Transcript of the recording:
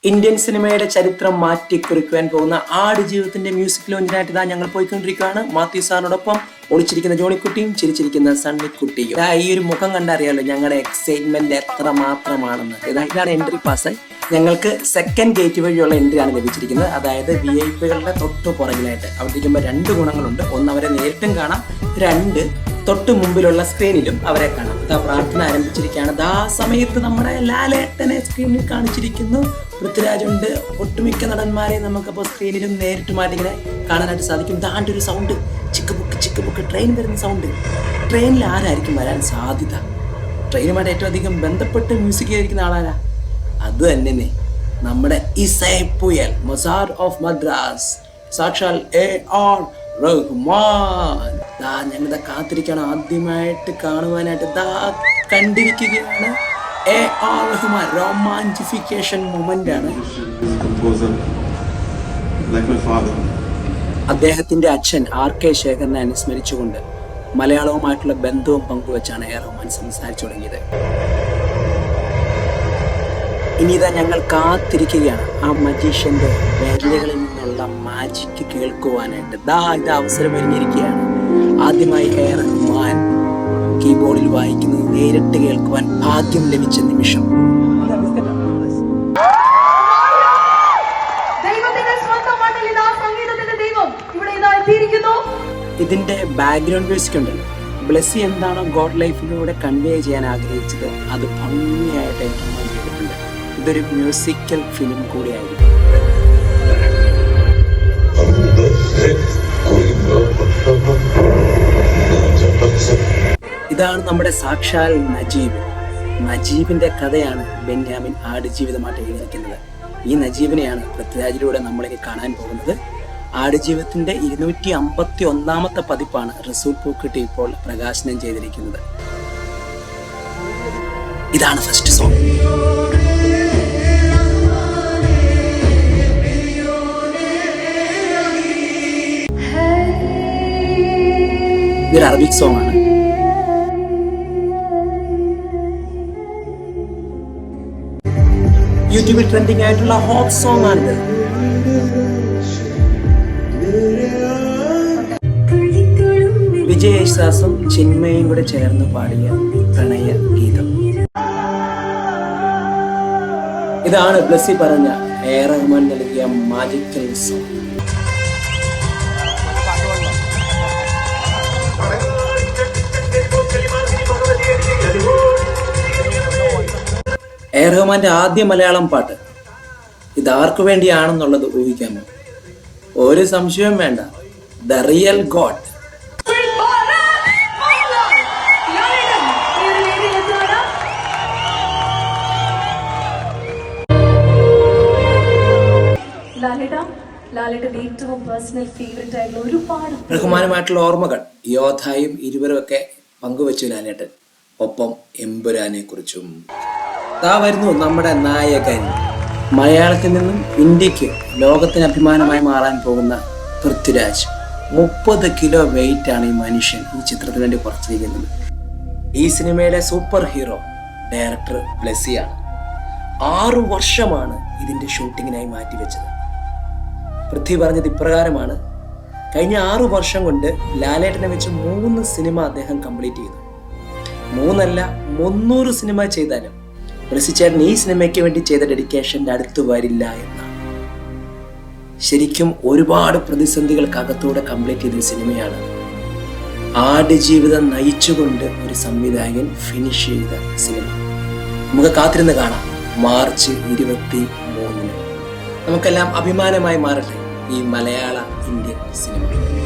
Indian സിനിമയുടെ ചരിത്രം മാറ്റിക്കുറിക്കുവാൻ പോകുന്ന ആടുജീവിതത്തിന്റെ മ്യൂസിക് ലോഞ്ചിനായിട്ട് ഇതാ ഞങ്ങൾ പോയിക്കൊണ്ടിരിക്കുകയാണ്. മാത്യു സാറിനോടൊപ്പം ഒളിച്ചിരിക്കുന്ന ജോണിക്കുട്ടിയും ചിരിച്ചിരിക്കുന്ന സണ്ണിക്കുട്ടിയും. ഈ ഒരു മുഖം കണ്ടറിയാലോ ഞങ്ങളുടെ എക്സൈറ്റ്മെന്റ് എത്ര മാത്രമാണെന്ന്. ഇതാണ് എൻട്രി പാസ്. ഞങ്ങൾക്ക് സെക്കൻഡ് ഗേറ്റ് വഴിയുള്ള എൻട്രിയാണ് ലഭിച്ചിരിക്കുന്നത്. അതായത് VIP-കളുടെ തൊട്ട് പുറകിലായിട്ട്. അവിടെ ഇരിക്കുമ്പോൾ രണ്ട് ഗുണങ്ങളുണ്ട്. ഒന്ന്, അവരെ നേരിട്ടും കാണാം. രണ്ട്, തൊട്ട് മുമ്പിലുള്ള സ്ക്രീനിലും അവരെ കാണാം. പ്രാർത്ഥന ആരംഭിച്ചിരിക്കുകയാണ്. ആ സമയത്ത് നമ്മുടെ ലാലേട്ടനെ സ്ക്രീനിൽ കാണിച്ചിരിക്കുന്നു. പൃഥ്വിരാജുണ്ട്. ഒട്ടുമിക്ക നടന്മാരെ നമുക്കപ്പോൾ സ്ക്രീനിലും നേരിട്ടുമായിട്ട് ഇങ്ങനെ കാണാനായിട്ട് സാധിക്കും. ദാണ്ട് ഒരു സൗണ്ട്, ചിക്ക് ബുക്ക് ട്രെയിൻ വരുന്ന സൗണ്ട്. ട്രെയിനിൽ ആരായിരിക്കും വരാൻ സാധ്യത? ട്രെയിനുമായിട്ട് ഏറ്റവും അധികം ബന്ധപ്പെട്ട് മ്യൂസിക് കേൾക്കുന്ന ആളാരാ? അത് തന്നെ നമ്മുടെ ഇസൈപ്പുയൽ, മൊസാർട്ട് ഓഫ് മദ്രാസ്, സാക്ഷാൽ AR റഹ്മാൻ. ഞങ്ങൾ കാത്തിരിക്കണം ആദ്യമായിട്ട് കാണുവാനായിട്ട്. കണ്ടിരിക്കുകയാണ് AR റഹ്മാൻ. റൊമാൻറ്റിഫിക്കേഷൻ മൊമെന്റ് ആണ്. അദ്ദേഹത്തിന്റെ അച്ഛൻ RK ശേഖരനെ അനുസ്മരിച്ചുകൊണ്ട് മലയാളവുമായിട്ടുള്ള ബന്ധവും പങ്കുവെച്ചാണ് AR റഹ്മാൻ സംസാരിച്ചു തുടങ്ങിയത്. ഇനി ഇതാ ഞങ്ങൾ കാത്തിരിക്കുകയാണ് ആ മജീഷ്യന്റെ വിരലുകളിൽ നിന്നുള്ള മാജിക് കേൾക്കുവാനായിട്ട്. ഇത് അവസരം ഒരുങ്ങിയിരിക്കുകയാണ്. ആദ്യമായി AR റഹ്മാൻ കീബോർഡിൽ വായിക്കുന്നത് നേരിട്ട് കേൾക്കുവാൻ ഭാഗ്യം ലഭിച്ച നിമിഷം. ഇതിന്റെ ബാക്ക്ഗ്രൗണ്ട് മ്യൂസിക് ഉണ്ടല്ലോ, ബ്ലെസ്സി എന്താണോ ഗോഡ് ലൈഫിലൂടെ കൺവേ ചെയ്യാൻ ആഗ്രഹിച്ചത് അത് ഭംഗിയായിട്ട് ചെയ്തിട്ടുണ്ട്. ഇതൊരു മ്യൂസിക്കൽ ഫിലിം കൂടിയായിരിക്കും. ഇതാണ് നമ്മുടെ സാക്ഷാൽ നജീബ്. നജീബിന്റെ കഥയാണ് ബെന്യാമിൻ ആടുജീവിതമായിട്ട് എഴുതിയിരിക്കുന്നത്. ഈ നജീബിനെയാണ് പൃഥ്വിരാജിലൂടെ നമ്മളിനി കാണാൻ പോകുന്നത്. ആടുജീവിതത്തിന്റെ 251ാമത്തെ പതിപ്പാണ് റസൂൽ പൂക്കുട്ടി ഇപ്പോൾ പ്രകാശനം ചെയ്തിരിക്കുന്നത്. ഇതാണ് ഫസ്റ്റ് സോങ്. ഇതൊരു അറബിക് സോങ് ആണ്. യൂട്യൂബിൽ ട്രെൻഡിങ് ആയിട്ടുള്ള ഹോട്ട് സോങ് ആണിത്. വിജയ് യേശുദാസും ചിന്മയും കൂടെ ചേർന്ന് പാടിയ പ്രണയ ഗീതം. ഇതാണ് ബ്ലെസ്സി പറഞ്ഞ AR റഹ്മാൻ നൽകിയ മാജിക്കൽ സോങ്. AR റഹ്മാന്റെ ആദ്യ മലയാളം പാട്ട്. ഇതാർക്കു വേണ്ടിയാണെന്നുള്ളത് ഊഹിക്കാമോ? ഒരു സംശയവും വേണ്ട. The real God. റഹ്മാനുമായിട്ടുള്ള ഓർമ്മകൾ യോദ്ധായും ഇരുവരുമൊക്കെ പങ്കുവച്ചു ലാലേട്ടൻ. ഒപ്പം എമ്പുരാനെ കുറിച്ചും. വരുന്നു നമ്മുടെ നായകൻ. മലയാളത്തിൽ നിന്നും ഇന്ത്യക്ക് ലോകത്തിന് അഭിമാനമായി മാറാൻ പോകുന്ന പൃഥ്വിരാജ്. 30 കിലോ വെയിറ്റ് ആണ് ഈ മനുഷ്യൻ ഈ ചിത്രത്തിന് വേണ്ടി കുറച്ചിരിക്കുന്നത്. ഈ സിനിമയിലെ സൂപ്പർ ഹീറോ ഡയറക്ടർ ബ്ലെസ്സിയാണ്. 6 വർഷമാണ് ഇതിന്റെ ഷൂട്ടിങ്ങിനായി മാറ്റിവെച്ചത്. പൃഥ്വി പറഞ്ഞത് ഇപ്രകാരമാണ്: കഴിഞ്ഞ 6 വർഷം കൊണ്ട് ലാലേട്ടനെ വെച്ച് 3 സിനിമ അദ്ദേഹം കംപ്ലീറ്റ് ചെയ്തു. 3 അല്ല 300 സിനിമ ചെയ്താലും ബ്ലെസ്സിച്ചേട്ടൻ ഈ സിനിമയ്ക്ക് വേണ്ടി ചെയ്ത ഡെഡിക്കേഷൻ്റെ അടുത്ത് വരില്ല എന്നാണ്. ശരിക്കും ഒരുപാട് പ്രതിസന്ധികൾക്കകത്തൂടെ കംപ്ലീറ്റ് ചെയ്ത സിനിമയാണ്. ആടുജീവിതം നയിച്ചുകൊണ്ട് ഒരു സംവിധായകൻ ഫിനിഷ് ചെയ്ത സിനിമ. നമുക്ക് കാത്തിരുന്ന് കാണാം മാർച്ച് 23-ന്. നമുക്കെല്ലാം അഭിമാനമായി മാറട്ടെ ഈ മലയാള ഇന്ത്യൻ സിനിമ.